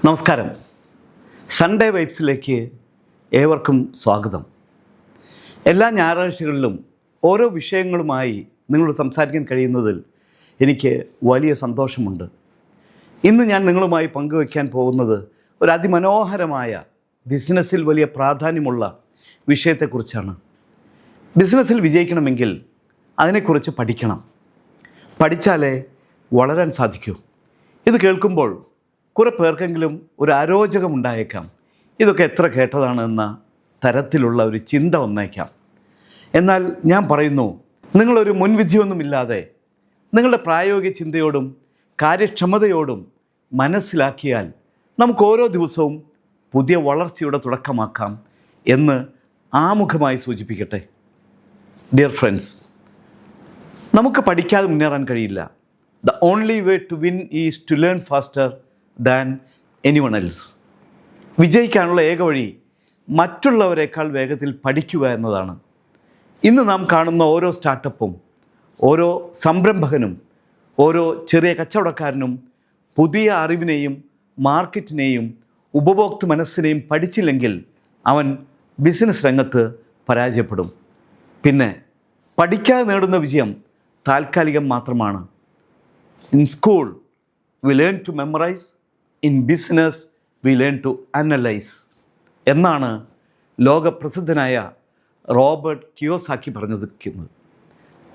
നമസ്കാരം. സൺഡേ വൈബ്സിലേക്ക് ഏവർക്കും സ്വാഗതം. എല്ലാ ഞായറാഴ്ചകളിലും ഓരോ വിഷയങ്ങളുമായി നിങ്ങളോട് സംസാരിക്കാൻ കഴിയുന്നതിൽ എനിക്ക് വലിയ സന്തോഷമുണ്ട്. ഇന്ന് ഞാൻ നിങ്ങളുമായി പങ്കുവയ്ക്കാൻ പോകുന്നത് ഒരു അതിമനോഹരമായ ബിസിനസ്സിൽ വലിയ പ്രാധാന്യമുള്ള വിഷയത്തെക്കുറിച്ചാണ്. ബിസിനസ്സിൽ വിജയിക്കണമെങ്കിൽ അതിനെക്കുറിച്ച് പഠിക്കണം. പഠിച്ചാലേ വളരാൻ സാധിക്കൂ. ഇത് കേൾക്കുമ്പോൾ കുറേ പേർക്കെങ്കിലും ഒരു അരോചകമുണ്ടായേക്കാം. ഇതൊക്കെ എത്ര കേട്ടതാണ് എന്ന തരത്തിലുള്ള ഒരു ചിന്ത വന്നേക്കാം. എന്നാൽ ഞാൻ പറയുന്നു, നിങ്ങളൊരു മുൻവിധിയൊന്നുമില്ലാതെ നിങ്ങളുടെ പ്രായോഗിക ചിന്തയോടും കാര്യക്ഷമതയോടും മനസ്സിലാക്കിയാൽ നമുക്ക് ഓരോ ദിവസവും പുതിയ വളർച്ചയുടെ തുടക്കമാക്കാം എന്ന് ആമുഖമായി സൂചിപ്പിക്കട്ടെ. ഡിയർ ഫ്രണ്ട്സ്, നമുക്ക് പഠിക്കാതെ മുന്നേറാൻ കഴിയില്ല. The only way to win is to learn faster than anyone else. വിജയിക്കാനുള്ള ഏക വഴി മറ്റുള്ളവരെക്കാൾ വേഗത്തിൽ പഠിക്കുക എന്നതാണ്. ഇന്ന് നാം കാണുന്ന ഓരോ സ്റ്റാർട്ടപ്പും, ഓരോ സംരംഭകനും, ഓരോ ചെറിയ കച്ചവടക്കാരനും പുതിയ അറിവിനെയും മാർക്കറ്റിനെയും ഉപഭോക്തൃ മനസ്സിനെയും പഠിച്ചില്ലെങ്കിൽ അവൻ ബിസിനസ് രംഗത്ത് പരാജയപ്പെടും. പിന്നെ പഠിക്കാതെ നേടുന്ന വിജയം താൽക്കാലികം മാത്രമാണ്. In school we learn to memorize, in business we learn to analyze എന്നാണ് ലോകപ്രസിദ്ധനായ റോബർട്ട് കിയോസാക്കി പറഞ്ഞിരിക്കുന്നത്.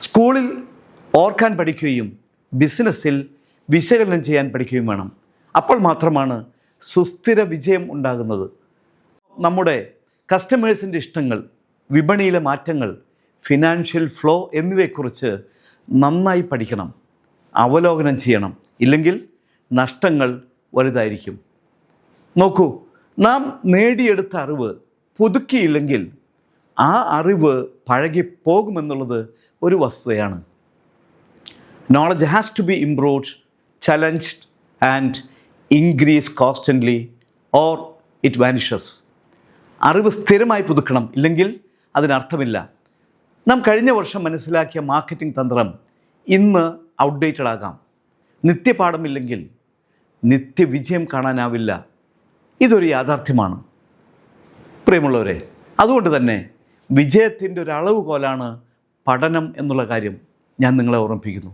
സ്കൂളിൽ ഓർക്കാൻ പഠിക്കുകയും ബിസിനസ്സിൽ വിശകലനം ചെയ്യാൻ പഠിക്കുകയും വേണം. അപ്പോൾ മാത്രമാണ് സുസ്ഥിര വിജയം ഉണ്ടാകുന്നത്. നമ്മുടെ കസ്റ്റമേഴ്സിൻ്റെ ഇഷ്ടങ്ങൾ, വിപണിയിലെ മാറ്റങ്ങൾ, ഫിനാൻഷ്യൽ ഫ്ലോ എന്നിവയെക്കുറിച്ച് നന്നായി പഠിക്കണം, അവലോകനം ചെയ്യണം. ഇല്ലെങ്കിൽ നഷ്ടങ്ങൾ വലുതായിരിക്കും. നോക്കൂ, നാം നേടിയെടുത്ത അറിവ് പുതുക്കിയില്ലെങ്കിൽ ആ അറിവ് പഴകിപ്പോകുമെന്നുള്ളത് ഒരു വസ്തുതയാണ്. Knowledge has to be improved, challenged and increase constantly or it vanishes. അറിവ് സ്ഥിരമായി പുതുക്കണം, ഇല്ലെങ്കിൽ അതിനർത്ഥമില്ല. നാം കഴിഞ്ഞ വർഷം മനസ്സിലാക്കിയ മാർക്കറ്റിംഗ് തന്ത്രം ഇന്ന് ഔട്ട്ഡേറ്റഡ് ആകാം. നിത്യപാഠമില്ലെങ്കിൽ നിത്യവിജയം കാണാനാവില്ല. ഇതൊരു യാഥാർത്ഥ്യമാണ് പ്രിയമുള്ളവരെ. അതുകൊണ്ട് തന്നെ വിജയത്തിൻ്റെ ഒരു അളവുകോലാണ് പഠനം എന്നുള്ള കാര്യം ഞാൻ നിങ്ങളെ ഓർമ്മിപ്പിക്കുന്നു.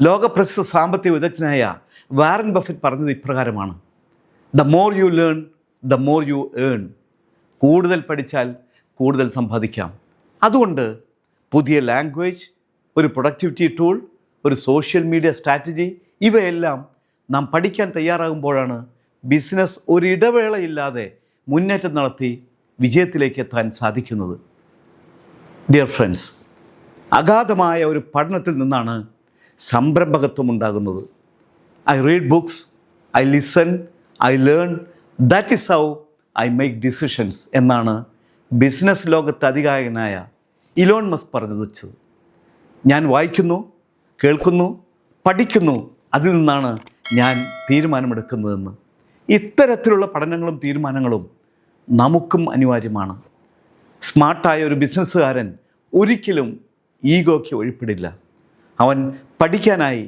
ലോകപ്രസിദ്ധ സാമ്പത്തിക വിദഗ്ധനായ വാറൻ ബഫറ്റ് പറഞ്ഞത് ഇപ്രകാരമാണ്: the more you learn the more you earn. കൂടുതൽ പഠിച്ചാൽ കൂടുതൽ സമ്പാദിക്കാം. അതുകൊണ്ട് പുതിയ ലാംഗ്വേജ്, ഒരു പ്രൊഡക്ടിവിറ്റി ടൂൾ, ഒരു സോഷ്യൽ മീഡിയ സ്ട്രാറ്റജി, ഇവയെല്ലാം നാം പഠിക്കാൻ തയ്യാറാകുമ്പോഴാണ് ബിസിനസ് ഒരിടവേളയില്ലാതെ മുന്നേറ്റം നടത്തി വിജയത്തിലേക്ക് എത്താൻ സാധിക്കുന്നത്. ഡിയർ ഫ്രണ്ട്സ്, അഗാധമായ ഒരു പഠനത്തിൽ നിന്നാണ് സംരംഭകത്വം ഉണ്ടാകുന്നത്. I read books, I listen, I learn, that is how I make decisions എന്നാണ് ബിസിനസ് ലോകത്ത് അതികായനായ ഇലോൺ മസ്ക് പറഞ്ഞു വെച്ചത്. ഞാൻ വായിക്കുന്നു, കേൾക്കുന്നു, പഠിക്കുന്നു, അതിൽ നിന്നാണ് ഞാൻ തീരുമാനമെടുക്കുന്നതെന്ന്. ഇത്തരത്തിലുള്ള പഠനങ്ങളും തീരുമാനങ്ങളും നമുക്കും അനിവാര്യമാണ്. സ്മാർട്ടായ ഒരു ബിസിനസ്സുകാരൻ ഒരിക്കലും ഈഗോയ്ക്ക് വഴിപ്പെടില്ല. അവൻ പഠിക്കാനായി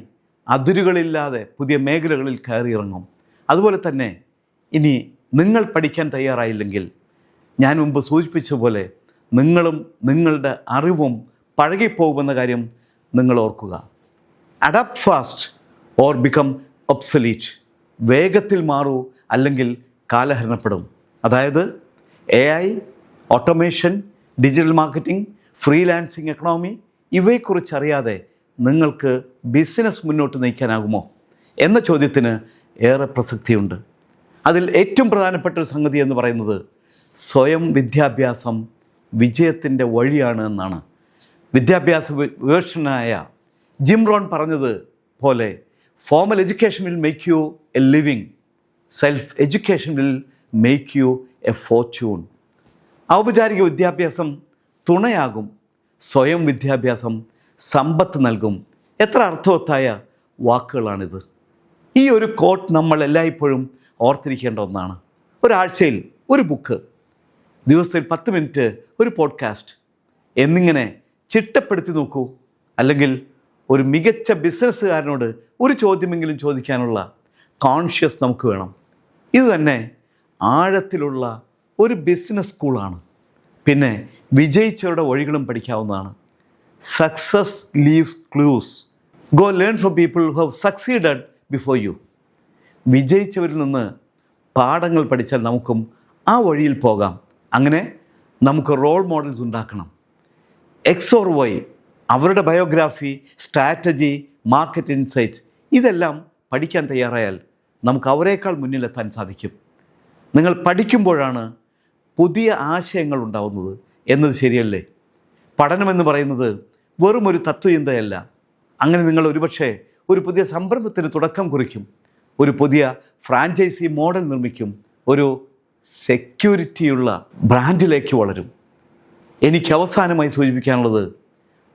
അതിരുകളില്ലാതെ പുതിയ മേഖലകളിൽ കയറിയിറങ്ങും. അതുപോലെ തന്നെ ഇനി നിങ്ങൾ പഠിക്കാൻ തയ്യാറായില്ലെങ്കിൽ, ഞാൻ മുമ്പ് സൂചിപ്പിച്ച പോലെ നിങ്ങളും നിങ്ങളുടെ അറിവും പഴകിപ്പോകുമെന്ന കാര്യം നിങ്ങൾ ഓർക്കുക. Adapt fast or become obsolete. വേഗത്തിൽ മാറൂ, അല്ലെങ്കിൽ കാലഹരണപ്പെടും. അതായത് AI, automation, digital marketing, freelancing economy, ഇവയെക്കുറിച്ച് അറിയാതെ നിങ്ങൾക്ക് ബിസിനസ് മുന്നോട്ട് നയിക്കാനാകുമോ എന്ന ചോദ്യത്തിന് ഏറെ പ്രസക്തിയുണ്ട്. അതിൽ ഏറ്റവും പ്രധാനപ്പെട്ട ഒരു സംഗതി എന്ന് പറയുന്നത് സ്വയം വിദ്യാഭ്യാസം വിജയത്തിൻ്റെ വഴിയാണ് എന്നാണ്. വിദ്യാഭ്യാസ വിവേഷനായ ജിം റോൺ പറഞ്ഞത് പോലെ, formal education will make you A living, self education will make you A Fortune. ഔപചാരിക വിദ്യാഭ്യാസം തുണയാകും, സ്വയം വിദ്യാഭ്യാസം സമ്പത്ത് നൽകും. എത്ര അർത്ഥവത്തായ വാക്കുകളാണിത്. ഈ ഒരു കോട്ട് നമ്മൾ എല്ലായ്പ്പോഴും ഓർത്തിരിക്കേണ്ട ഒന്നാണ്. ഒരാഴ്ചയിൽ ഒരു ബുക്ക്, ദിവസത്തിൽ 10 മിനിറ്റ് ഒരു പോഡ്കാസ്റ്റ് എന്നിങ്ങനെ ചിട്ടപ്പെടുത്തി നോക്കൂ. അല്ലെങ്കിൽ ഒരു മികച്ച ബിസിനസ്സുകാരനോട് ഒരു ചോദ്യമെങ്കിലും ചോദിക്കാനുള്ള കോൺഷ്യസ് നമുക്ക് വേണം. ഇത് തന്നെ ആഴത്തിലുള്ള ഒരു ബിസിനസ് സ്കൂളാണ്. പിന്നെ വിജയിച്ചവരുടെ വഴികളും പഠിക്കാവുന്നതാണ്. Success leaves clues. Go learn from people who have succeeded before you. വിജയിച്ചവരിൽ നിന്ന് പാഠങ്ങൾ പഠിച്ചാൽ നമുക്കും ആ വഴിയിൽ പോകാം. അങ്ങനെ നമുക്ക് റോൾ മോഡൽസ് ഉണ്ടാക്കണം. എക്സ് ഓർ വൈ, അവരുടെ ബയോഗ്രാഫി, സ്ട്രാറ്റജി, മാർക്കറ്റ് ഇൻസൈറ്റ്, ഇതെല്ലാം പഠിക്കാൻ തയ്യാറായാൽ നമുക്ക് അവരെക്കാൾ മുന്നിലെത്താൻ സാധിക്കും. നിങ്ങൾ പഠിക്കുമ്പോഴാണ് പുതിയ ആശയങ്ങൾ ഉണ്ടാവുന്നത് എന്നത് ശരിയല്ലേ? പഠനമെന്ന് പറയുന്നത് വെറും ഒരു തത്വചിന്തയല്ല. അങ്ങനെ നിങ്ങൾ ഒരുപക്ഷെ ഒരു പുതിയ സംരംഭത്തിന് തുടക്കം കുറിക്കും, ഒരു പുതിയ ഫ്രാഞ്ചൈസി മോഡൽ നിർമ്മിക്കും, ഒരു സെക്യൂരിറ്റിയുള്ള ബ്രാൻഡിലേക്ക് വളരും. എനിക്ക് അവസാനമായി സൂചിപ്പിക്കാനുള്ളത്,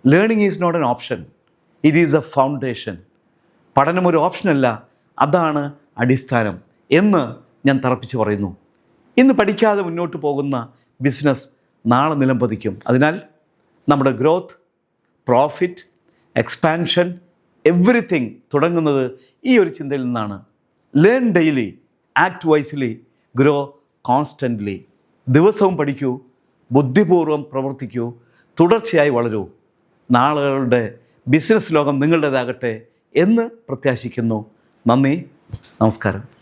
learning is not an option, it is a foundation. പഠനം ഒരു ഓപ്ഷനല്ല, അതാണ് അടിസ്ഥാനം എന്ന് ഞാൻ തറപ്പിച്ച് പറയുന്നു. ഇന്ന് പഠിക്കാതെ മുന്നോട്ട് പോകുന്ന ബിസിനസ് നാളെ നിലംപതിക്കും. അതിനാൽ നമ്മുടെ ഗ്രോത്ത്, പ്രോഫിറ്റ്, എക്സ്പാൻഷൻ, എവറിത്തിങ് തുടങ്ങുന്നത് ഈ ഒരു ചിന്തയിൽ നിന്നാണ്. Learn daily, act wisely, grow constantly. ദിവസവും പഠിക്കൂ, ബുദ്ധിപൂർവ്വം പ്രവർത്തിക്കൂ, തുടർച്ചയായി വളരൂ. നാളുകളുടെ ബിസിനസ് ലോകം നിങ്ങളുടേതാകട്ടെ എന്ന് പ്രത്യാശിക്കുന്നു. നന്ദി, നമസ്കാരം.